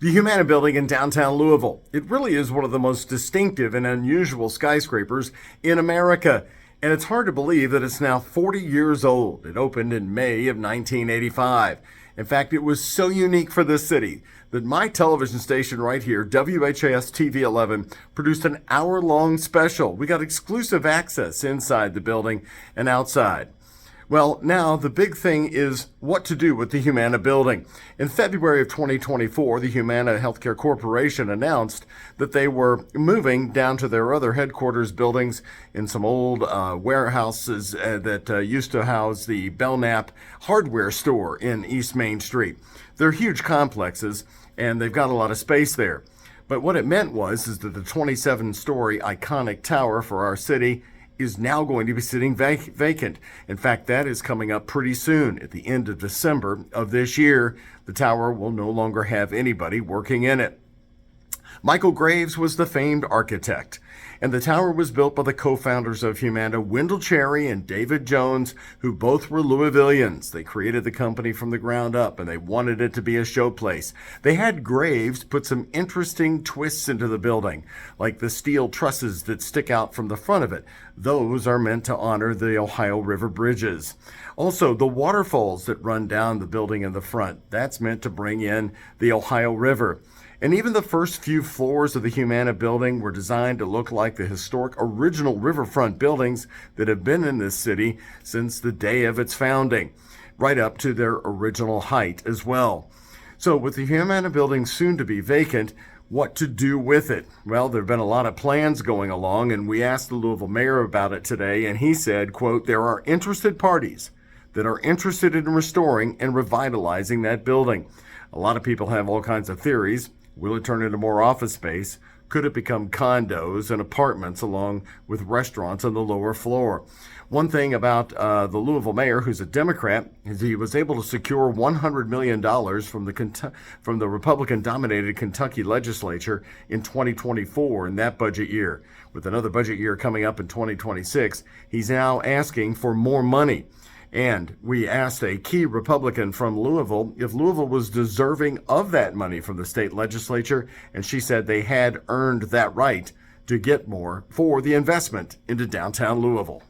The Humana Building in downtown Louisville. It really is one of the most distinctive and unusual skyscrapers in America. And it's hard to believe that it's now 40 years old. It opened in May of 1985. In fact, it was so unique for this city that my television station right here, WHAS TV 11, produced an hour-long special. We got exclusive access inside the building and outside. Well, now the big thing is what to do with the Humana Building. In February of 2024, the Humana Healthcare Corporation announced that they were moving down to their other headquarters buildings in some old warehouses that used to house the Belknap hardware store in East Main Street. They're huge complexes, and they've got a lot of space there. But what it meant is that the 27-story iconic tower for our city is now going to be sitting vacant. In fact, that is coming up pretty soon. At the end of December of this year, the tower will no longer have anybody working in it. Michael Graves was the famed architect, and the tower was built by the co-founders of Humana, Wendell Cherry and David Jones, who both were Louisvillians. They created the company from the ground up, and they wanted it to be a showplace. They had Graves put some interesting twists into the building, like the steel trusses that stick out from the front of it. Those are meant to honor the Ohio River bridges. Also, the waterfalls that run down the building in the front, that's meant to bring in the Ohio River. And even the first few floors of the Humana Building were designed to look like the historic original riverfront buildings that have been in this city since the day of its founding, right up to their original height as well. So with the Humana Building soon to be vacant, what to do with it? Well, there have been a lot of plans going along, and we asked the Louisville mayor about it today, and he said, quote, "There are interested parties that are interested in restoring and revitalizing that building." A lot of people have all kinds of theories. Will it turn into more office space? Could it become condos and apartments along with restaurants on the lower floor? One thing about the Louisville mayor, who's a Democrat, is he was able to secure $100 million from the Republican-dominated Kentucky legislature in 2024 in that budget year. With another budget year coming up in 2026, he's now asking for more money. And we asked a key Republican from Louisville if Louisville was deserving of that money from the state legislature, and she said they had earned that right to get more for the investment into downtown Louisville.